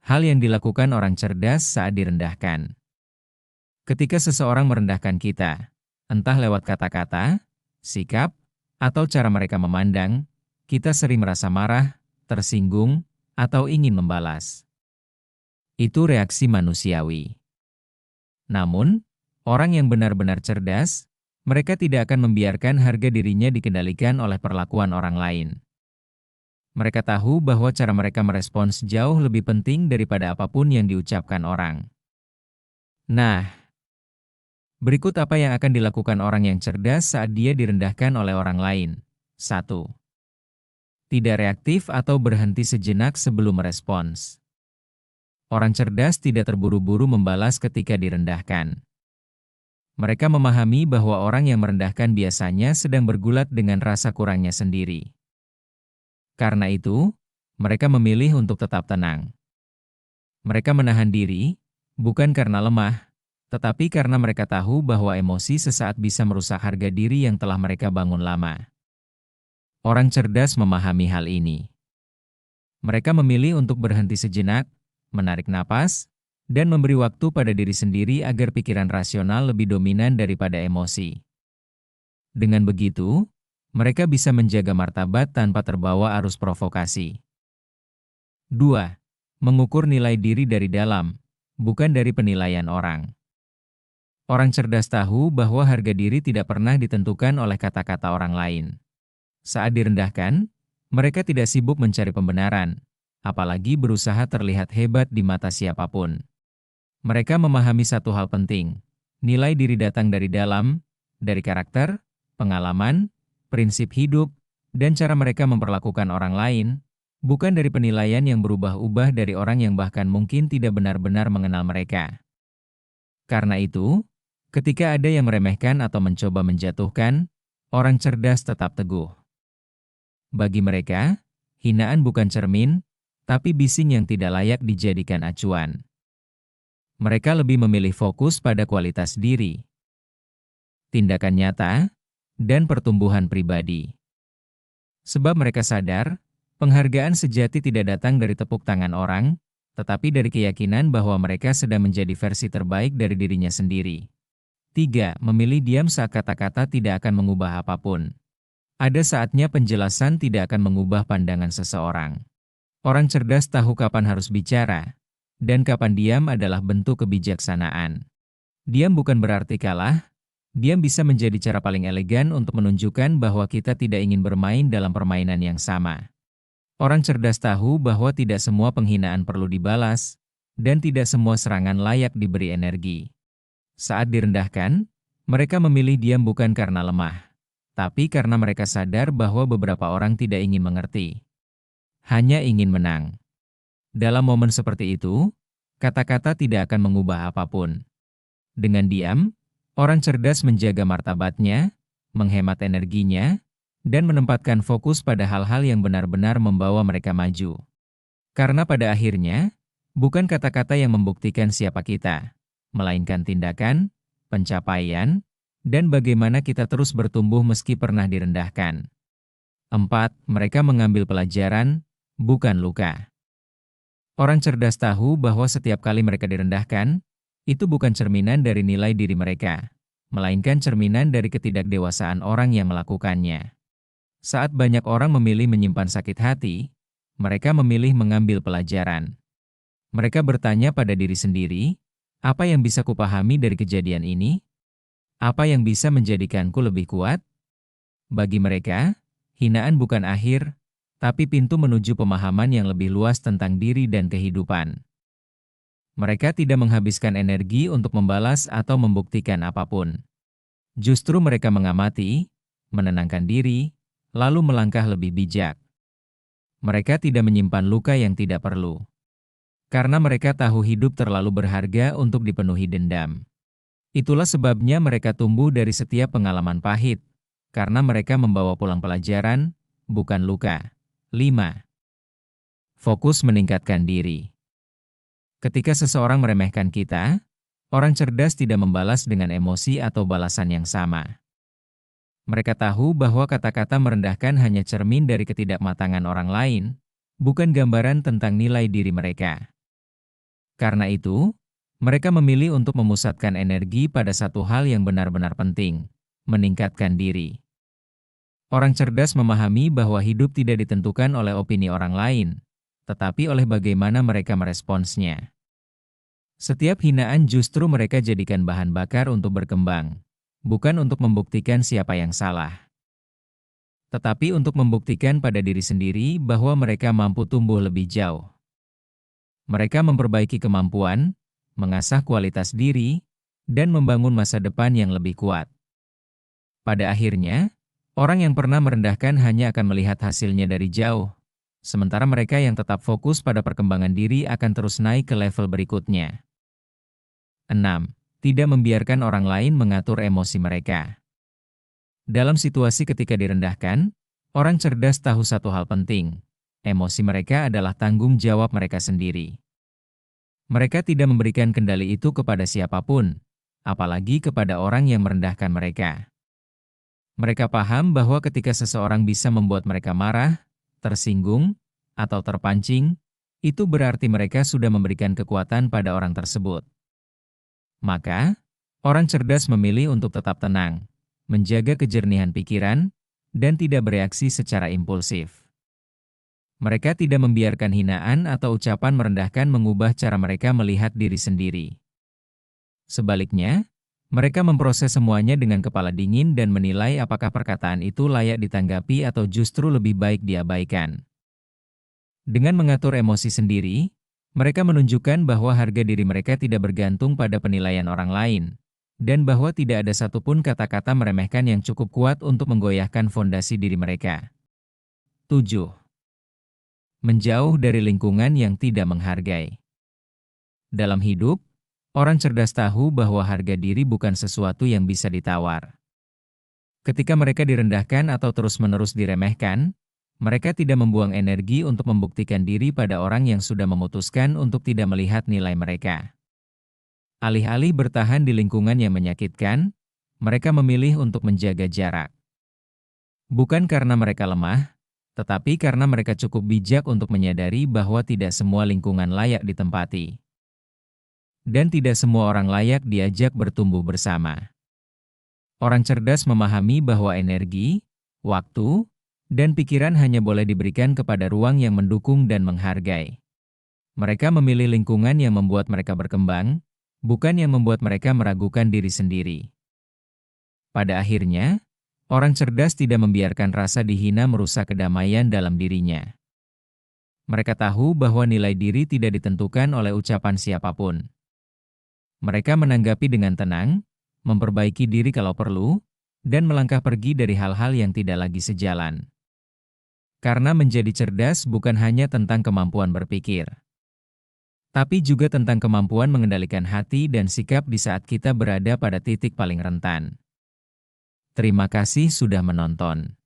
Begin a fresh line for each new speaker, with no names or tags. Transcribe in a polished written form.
Hal yang dilakukan orang cerdas saat direndahkan. Ketika seseorang merendahkan kita, entah lewat kata-kata, sikap, atau cara mereka memandang, kita sering merasa marah, tersinggung, atau ingin membalas. Itu reaksi manusiawi. Namun, orang yang benar-benar cerdas, mereka tidak akan membiarkan harga dirinya dikendalikan oleh perlakuan orang lain. Mereka tahu bahwa cara mereka merespons jauh lebih penting daripada apapun yang diucapkan orang. Nah, berikut apa yang akan dilakukan orang yang cerdas saat dia direndahkan oleh orang lain. 1. Tidak reaktif atau berhenti sejenak sebelum merespons. Orang cerdas tidak terburu-buru membalas ketika direndahkan. Mereka memahami bahwa orang yang merendahkan biasanya sedang bergulat dengan rasa kurangnya sendiri. Karena itu, mereka memilih untuk tetap tenang. Mereka menahan diri, bukan karena lemah, tetapi karena mereka tahu bahwa emosi sesaat bisa merusak harga diri yang telah mereka bangun lama. Orang cerdas memahami hal ini. Mereka memilih untuk berhenti sejenak, menarik napas, dan memberi waktu pada diri sendiri agar pikiran rasional lebih dominan daripada emosi. Dengan begitu, mereka bisa menjaga martabat tanpa terbawa arus provokasi. 2. Mengukur nilai diri dari dalam, bukan dari penilaian orang. Orang cerdas tahu bahwa harga diri tidak pernah ditentukan oleh kata-kata orang lain. Saat direndahkan, mereka tidak sibuk mencari pembenaran, apalagi berusaha terlihat hebat di mata siapapun. Mereka memahami satu hal penting, nilai diri datang dari dalam, dari karakter, pengalaman, prinsip hidup, dan cara mereka memperlakukan orang lain, bukan dari penilaian yang berubah-ubah dari orang yang bahkan mungkin tidak benar-benar mengenal mereka. Karena itu, ketika ada yang meremehkan atau mencoba menjatuhkan, orang cerdas tetap teguh. Bagi mereka, hinaan bukan cermin, tapi bising yang tidak layak dijadikan acuan. Mereka lebih memilih fokus pada kualitas diri, tindakan nyata, dan pertumbuhan pribadi. Sebab mereka sadar, penghargaan sejati tidak datang dari tepuk tangan orang, tetapi dari keyakinan bahwa mereka sedang menjadi versi terbaik dari dirinya sendiri. 3. Memilih diam saat kata-kata tidak akan mengubah apapun. Ada saatnya penjelasan tidak akan mengubah pandangan seseorang. Orang cerdas tahu kapan harus bicara, dan kapan diam adalah bentuk kebijaksanaan. Diam bukan berarti kalah, diam bisa menjadi cara paling elegan untuk menunjukkan bahwa kita tidak ingin bermain dalam permainan yang sama. Orang cerdas tahu bahwa tidak semua penghinaan perlu dibalas, dan tidak semua serangan layak diberi energi. Saat direndahkan, mereka memilih diam bukan karena lemah, tapi karena mereka sadar bahwa beberapa orang tidak ingin mengerti, hanya ingin menang. Dalam momen seperti itu, kata-kata tidak akan mengubah apapun. Dengan diam, orang cerdas menjaga martabatnya, menghemat energinya, dan menempatkan fokus pada hal-hal yang benar-benar membawa mereka maju. Karena pada akhirnya, bukan kata-kata yang membuktikan siapa kita, melainkan tindakan, pencapaian, dan bagaimana kita terus bertumbuh meski pernah direndahkan. 4. Mereka mengambil pelajaran, bukan luka. Orang cerdas tahu bahwa setiap kali mereka direndahkan, itu bukan cerminan dari nilai diri mereka, melainkan cerminan dari ketidakdewasaan orang yang melakukannya. Saat banyak orang memilih menyimpan sakit hati, mereka memilih mengambil pelajaran. Mereka bertanya pada diri sendiri, apa yang bisa kupahami dari kejadian ini? Apa yang bisa menjadikanku lebih kuat? Bagi mereka, hinaan bukan akhir, tapi pintu menuju pemahaman yang lebih luas tentang diri dan kehidupan. Mereka tidak menghabiskan energi untuk membalas atau membuktikan apapun. Justru mereka mengamati, menenangkan diri, lalu melangkah lebih bijak. Mereka tidak menyimpan luka yang tidak perlu. Karena mereka tahu hidup terlalu berharga untuk dipenuhi dendam. Itulah sebabnya mereka tumbuh dari setiap pengalaman pahit, karena mereka membawa pulang pelajaran, bukan luka. 5. Fokus meningkatkan diri. Ketika seseorang meremehkan kita, orang cerdas tidak membalas dengan emosi atau balasan yang sama. Mereka tahu bahwa kata-kata merendahkan hanya cermin dari ketidakmatangan orang lain, bukan gambaran tentang nilai diri mereka. Karena itu, mereka memilih untuk memusatkan energi pada satu hal yang benar-benar penting, meningkatkan diri. Orang cerdas memahami bahwa hidup tidak ditentukan oleh opini orang lain, tetapi oleh bagaimana mereka meresponsnya. Setiap hinaan justru mereka jadikan bahan bakar untuk berkembang, bukan untuk membuktikan siapa yang salah, tetapi untuk membuktikan pada diri sendiri bahwa mereka mampu tumbuh lebih jauh. Mereka memperbaiki kemampuan, mengasah kualitas diri, dan membangun masa depan yang lebih kuat. Pada akhirnya, orang yang pernah merendahkan hanya akan melihat hasilnya dari jauh, sementara mereka yang tetap fokus pada perkembangan diri akan terus naik ke level berikutnya. 6. Tidak membiarkan orang lain mengatur emosi mereka. Dalam situasi ketika direndahkan, orang cerdas tahu satu hal penting. Emosi mereka adalah tanggung jawab mereka sendiri. Mereka tidak memberikan kendali itu kepada siapapun, apalagi kepada orang yang merendahkan mereka. Mereka paham bahwa ketika seseorang bisa membuat mereka marah, tersinggung, atau terpancing, itu berarti mereka sudah memberikan kekuatan pada orang tersebut. Maka, orang cerdas memilih untuk tetap tenang, menjaga kejernihan pikiran, dan tidak bereaksi secara impulsif. Mereka tidak membiarkan hinaan atau ucapan merendahkan mengubah cara mereka melihat diri sendiri. Sebaliknya, mereka memproses semuanya dengan kepala dingin dan menilai apakah perkataan itu layak ditanggapi atau justru lebih baik diabaikan. Dengan mengatur emosi sendiri, mereka menunjukkan bahwa harga diri mereka tidak bergantung pada penilaian orang lain, dan bahwa tidak ada satupun kata-kata meremehkan yang cukup kuat untuk menggoyahkan fondasi diri mereka. 7. Menjauh dari lingkungan yang tidak menghargai. Dalam hidup, orang cerdas tahu bahwa harga diri bukan sesuatu yang bisa ditawar. Ketika mereka direndahkan atau terus-menerus diremehkan, mereka tidak membuang energi untuk membuktikan diri pada orang yang sudah memutuskan untuk tidak melihat nilai mereka. Alih-alih bertahan di lingkungan yang menyakitkan, mereka memilih untuk menjaga jarak. Bukan karena mereka lemah, tetapi karena mereka cukup bijak untuk menyadari bahwa tidak semua lingkungan layak ditempati. Dan tidak semua orang layak diajak bertumbuh bersama. Orang cerdas memahami bahwa energi, waktu, dan pikiran hanya boleh diberikan kepada ruang yang mendukung dan menghargai. Mereka memilih lingkungan yang membuat mereka berkembang, bukan yang membuat mereka meragukan diri sendiri. Pada akhirnya, orang cerdas tidak membiarkan rasa dihina merusak kedamaian dalam dirinya. Mereka tahu bahwa nilai diri tidak ditentukan oleh ucapan siapapun. Mereka menanggapi dengan tenang, memperbaiki diri kalau perlu, dan melangkah pergi dari hal-hal yang tidak lagi sejalan. Karena menjadi cerdas bukan hanya tentang kemampuan berpikir, tapi juga tentang kemampuan mengendalikan hati dan sikap di saat kita berada pada titik paling rentan. Terima kasih sudah menonton.